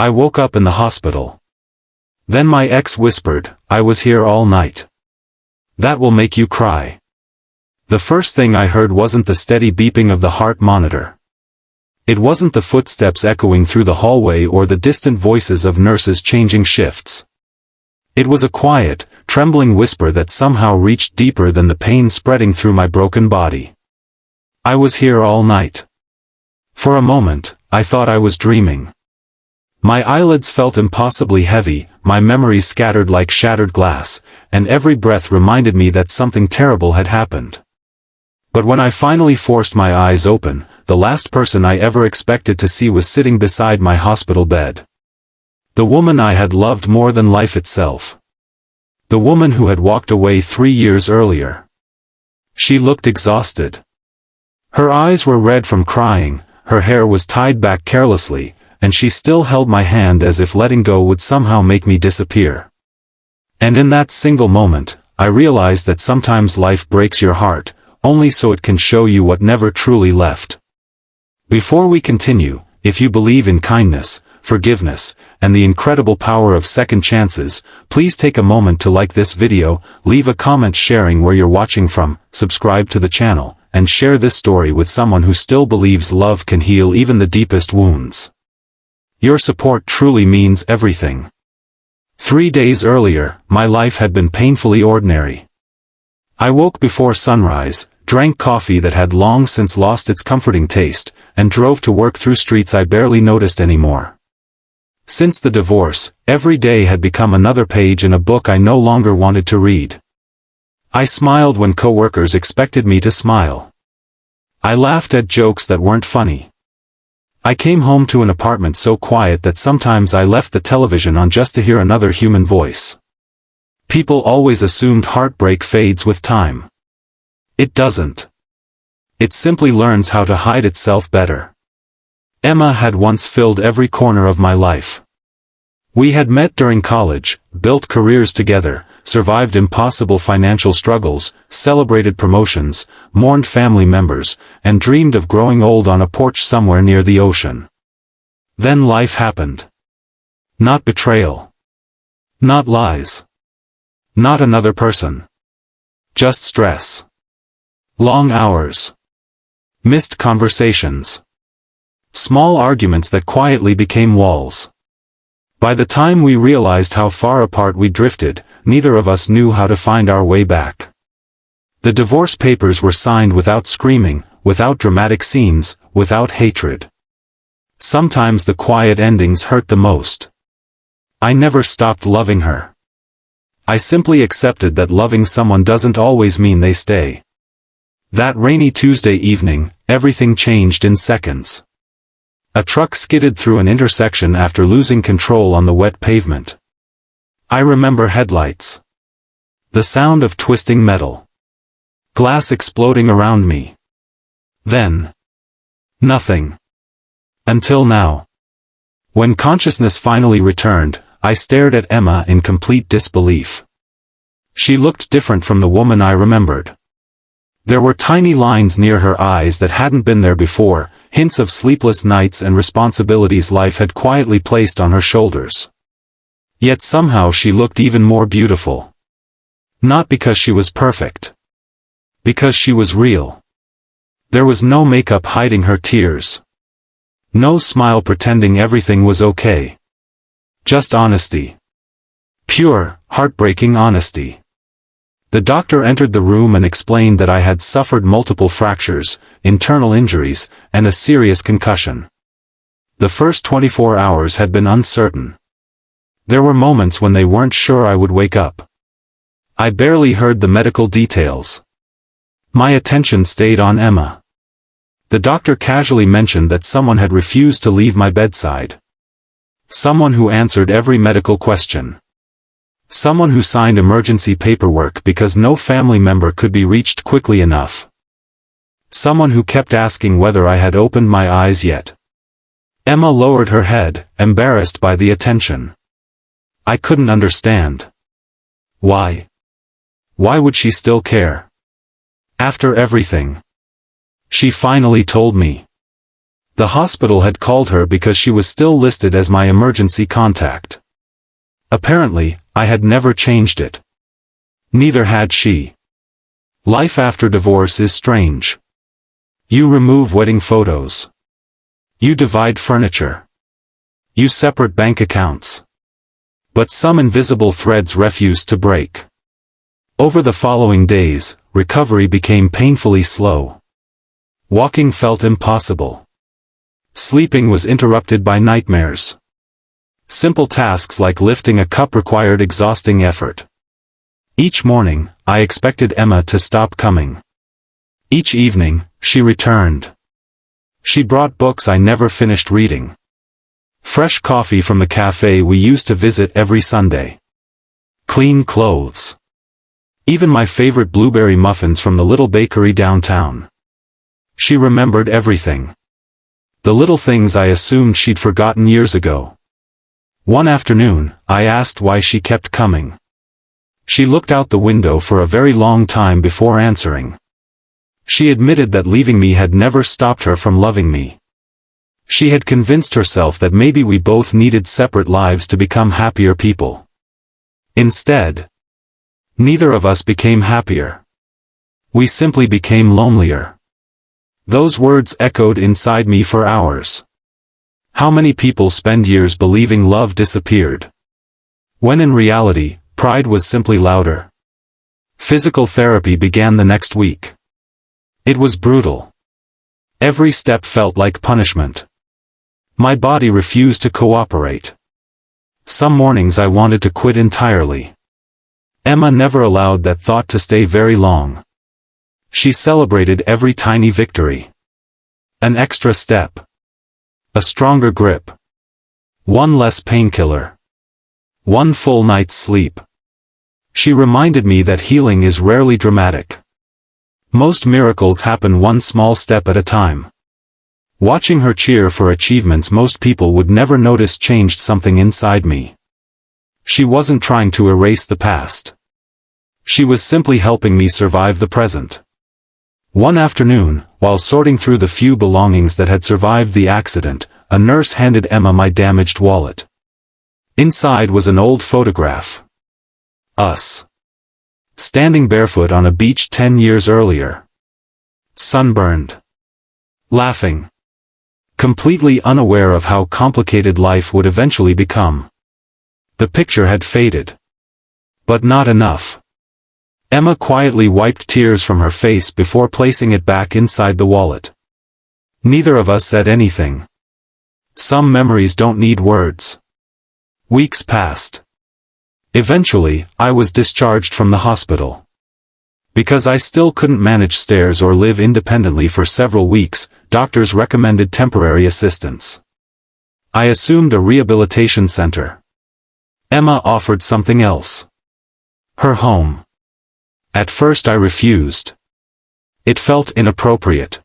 I woke up in the hospital. Then my ex whispered, "I was here all night. That will make you cry." The first thing I heard wasn't the steady beeping of the heart monitor. It wasn't the footsteps echoing through the hallway or the distant voices of nurses changing shifts. It was a quiet, trembling whisper that somehow reached deeper than the pain spreading through my broken body. I was here all night. For a moment, I thought I was dreaming. My eyelids felt impossibly heavy, my memories scattered like shattered glass, and every breath reminded me that something terrible had happened. But when I finally forced my eyes open, the last person I ever expected to see was sitting beside my hospital bed. The woman I had loved more than life itself. The woman who had walked away 3 years earlier. She looked exhausted. Her eyes were red from crying, her hair was tied back carelessly, and she still held my hand as if letting go would somehow make me disappear. And in that single moment, I realized that sometimes life breaks your heart, only so it can show you what never truly left. Before we continue, if you believe in kindness, forgiveness, and the incredible power of second chances, please take a moment to like this video, leave a comment sharing where you're watching from, subscribe to the channel, and share this story with someone who still believes love can heal even the deepest wounds. Your support truly means everything. 3 days earlier, my life had been painfully ordinary. I woke before sunrise, drank coffee that had long since lost its comforting taste, and drove to work through streets I barely noticed anymore. Since the divorce, every day had become another page in a book I no longer wanted to read. I smiled when coworkers expected me to smile. I laughed at jokes that weren't funny. I came home to an apartment so quiet that sometimes I left the television on just to hear another human voice. People always assumed heartbreak fades with time. It doesn't. It simply learns how to hide itself better. Emma had once filled every corner of my life. We had met during college, built careers together, survived impossible financial struggles, celebrated promotions, mourned family members, and dreamed of growing old on a porch somewhere near the ocean. Then life happened. Not betrayal. Not lies. Not another person. Just stress. Long hours. Missed conversations. Small arguments that quietly became walls. By the time we realized how far apart we drifted, neither of us knew how to find our way back. The divorce papers were signed without screaming, without dramatic scenes, without hatred. Sometimes the quiet endings hurt the most. I never stopped loving her. I simply accepted that loving someone doesn't always mean they stay. That rainy Tuesday evening, everything changed in seconds. A truck skidded through an intersection after losing control on the wet pavement. I remember headlights. The sound of twisting metal. Glass exploding around me. Then. Nothing. Until now. When consciousness finally returned, I stared at Emma in complete disbelief. She looked different from the woman I remembered. There were tiny lines near her eyes that hadn't been there before, hints of sleepless nights and responsibilities life had quietly placed on her shoulders. Yet somehow she looked even more beautiful. Not because she was perfect. Because she was real. There was no makeup hiding her tears. No smile pretending everything was okay. Just honesty. Pure, heartbreaking honesty. The doctor entered the room and explained that I had suffered multiple fractures, internal injuries, and a serious concussion. The first 24 hours had been uncertain. There were moments when they weren't sure I would wake up. I barely heard the medical details. My attention stayed on Emma. The doctor casually mentioned that someone had refused to leave my bedside. Someone who answered every medical question. Someone who signed emergency paperwork because no family member could be reached quickly enough. Someone who kept asking whether I had opened my eyes yet. Emma lowered her head, embarrassed by the attention. I couldn't understand. Why? Why would she still care? After everything. She finally told me. The hospital had called her because she was still listed as my emergency contact. Apparently, I had never changed it. Neither had she. Life after divorce is strange. You remove wedding photos. You divide furniture. You separate bank accounts. But some invisible threads refused to break. Over the following days, recovery became painfully slow. Walking felt impossible. Sleeping was interrupted by nightmares. Simple tasks like lifting a cup required exhausting effort. Each morning, I expected Emma to stop coming. Each evening, she returned. She brought books I never finished reading. Fresh coffee from the cafe we used to visit every Sunday. Clean clothes. Even my favorite blueberry muffins from the little bakery downtown. She remembered everything. The little things I assumed she'd forgotten years ago. One afternoon, I asked why she kept coming. She looked out the window for a very long time before answering. She admitted that leaving me had never stopped her from loving me. She had convinced herself that maybe we both needed separate lives to become happier people. Instead, neither of us became happier. We simply became lonelier. Those words echoed inside me for hours. How many people spend years believing love disappeared? When in reality, pride was simply louder. Physical therapy began the next week. It was brutal. Every step felt like punishment. My body refused to cooperate. Some mornings I wanted to quit entirely. Emma never allowed that thought to stay very long. She celebrated every tiny victory. An extra step. A stronger grip. One less painkiller. One full night's sleep. She reminded me that healing is rarely dramatic. Most miracles happen one small step at a time. Watching her cheer for achievements most people would never notice changed something inside me. She wasn't trying to erase the past. She was simply helping me survive the present. One afternoon, while sorting through the few belongings that had survived the accident, a nurse handed Emma my damaged wallet. Inside was an old photograph. Us. Standing barefoot on a beach 10 years earlier. Sunburned. Laughing. Completely unaware of how complicated life would eventually become. The picture had faded. But not enough. Emma quietly wiped tears from her face before placing it back inside the wallet. Neither of us said anything. Some memories don't need words. Weeks passed. Eventually, I was discharged from the hospital. Because I still couldn't manage stairs or live independently for several weeks, doctors recommended temporary assistance. I assumed a rehabilitation center. Emma offered something else. Her home. At first I refused. It felt inappropriate.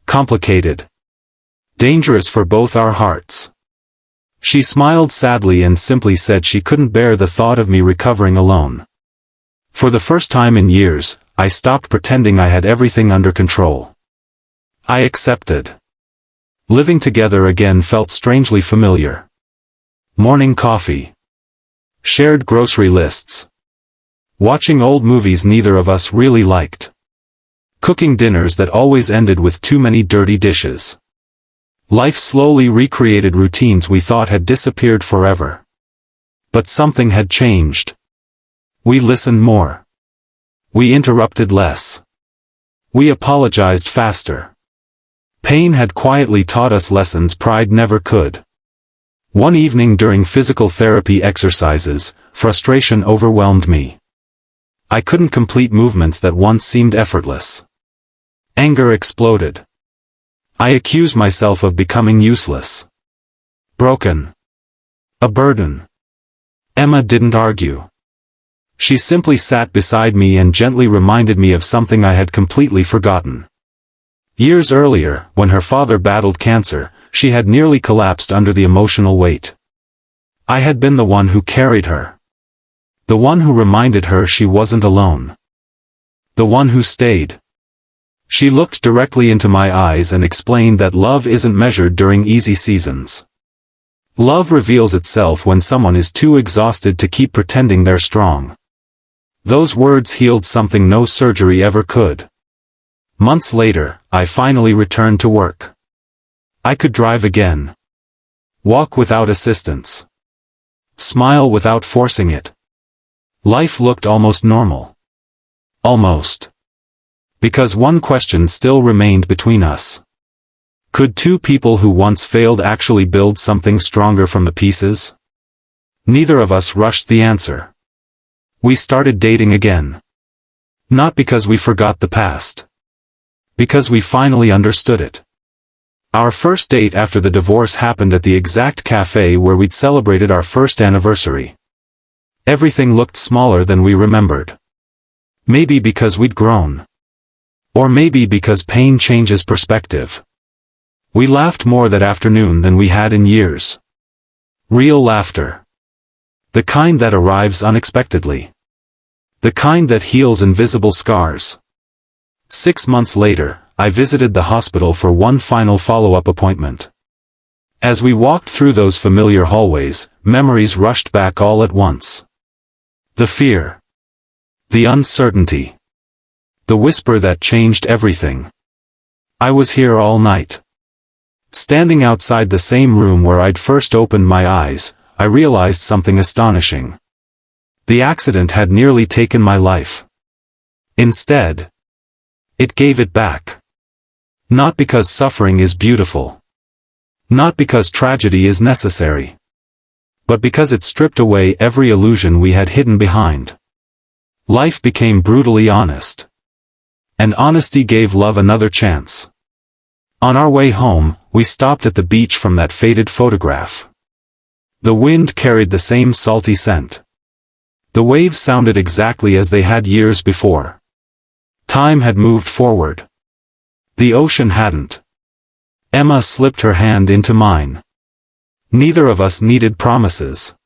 Complicated. Dangerous for both our hearts. She smiled sadly and simply said she couldn't bear the thought of me recovering alone. For the first time in years, I stopped pretending I had everything under control. I accepted. Living together again felt strangely familiar. Morning coffee. Shared grocery lists. Watching old movies neither of us really liked. Cooking dinners that always ended with too many dirty dishes. Life slowly recreated routines we thought had disappeared forever. But something had changed. We listened more. We interrupted less. We apologized faster. Pain had quietly taught us lessons pride never could. One evening during physical therapy exercises, frustration overwhelmed me. I couldn't complete movements that once seemed effortless. Anger exploded. I accused myself of becoming useless. Broken. A burden. Emma didn't argue. She simply sat beside me and gently reminded me of something I had completely forgotten. Years earlier, when her father battled cancer, she had nearly collapsed under the emotional weight. I had been the one who carried her. The one who reminded her she wasn't alone. The one who stayed. She looked directly into my eyes and explained that love isn't measured during easy seasons. Love reveals itself when someone is too exhausted to keep pretending they're strong. Those words healed something no surgery ever could. Months later, I finally returned to work. I could drive again. Walk without assistance. Smile without forcing it. Life looked almost normal. Almost. Because one question still remained between us. Could two people who once failed actually build something stronger from the pieces? Neither of us rushed the answer. We started dating again. Not because we forgot the past. Because we finally understood it. Our first date after the divorce happened at the exact cafe where we'd celebrated our first anniversary. Everything looked smaller than we remembered. Maybe because we'd grown. Or maybe because pain changes perspective. We laughed more that afternoon than we had in years. Real laughter. The kind that arrives unexpectedly. The kind that heals invisible scars. 6 months later, I visited the hospital for one final follow-up appointment. As we walked through those familiar hallways, memories rushed back all at once. The fear. The uncertainty. The whisper that changed everything. I was here all night. Standing outside the same room where I'd first opened my eyes, I realized something astonishing. The accident had nearly taken my life. Instead, it gave it back. Not because suffering is beautiful. Not because tragedy is necessary. But because it stripped away every illusion we had hidden behind. Life became brutally honest. And honesty gave love another chance. On our way home, we stopped at the beach from that faded photograph. The wind carried the same salty scent. The waves sounded exactly as they had years before. Time had moved forward. The ocean hadn't. Emma slipped her hand into mine. Neither of us needed promises.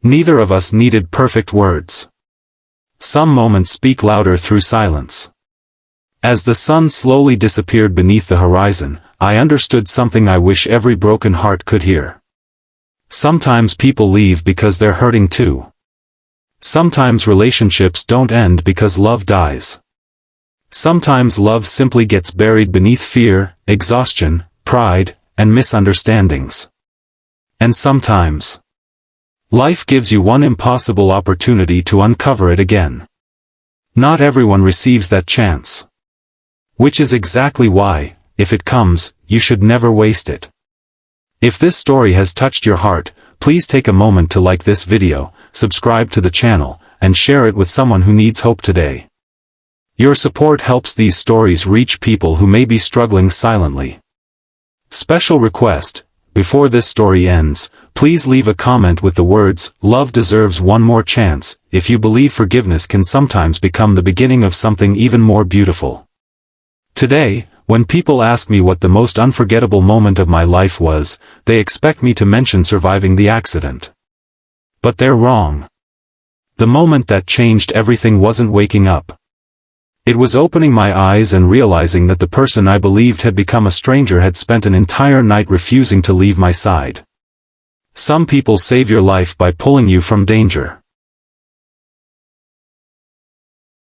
Neither of us needed perfect words. Some moments speak louder through silence. As the sun slowly disappeared beneath the horizon, I understood something I wish every broken heart could hear. Sometimes people leave because they're hurting too. Sometimes relationships don't end because love dies. Sometimes love simply gets buried beneath fear, exhaustion, pride, and misunderstandings. And sometimes, life gives you one impossible opportunity to uncover it again. Not everyone receives that chance. Which is exactly why, if it comes, you should never waste it. If this story has touched your heart, please take a moment to like this video, subscribe to the channel, and share it with someone who needs hope today. Your support helps these stories reach people who may be struggling silently. Special request: before this story ends, please leave a comment with the words, "Love deserves one more chance," if you believe forgiveness can sometimes become the beginning of something even more beautiful. Today, when people ask me what the most unforgettable moment of my life was, they expect me to mention surviving the accident. But they're wrong. The moment that changed everything wasn't waking up. It was opening my eyes and realizing that the person I believed had become a stranger had spent an entire night refusing to leave my side. Some people save your life by pulling you from danger.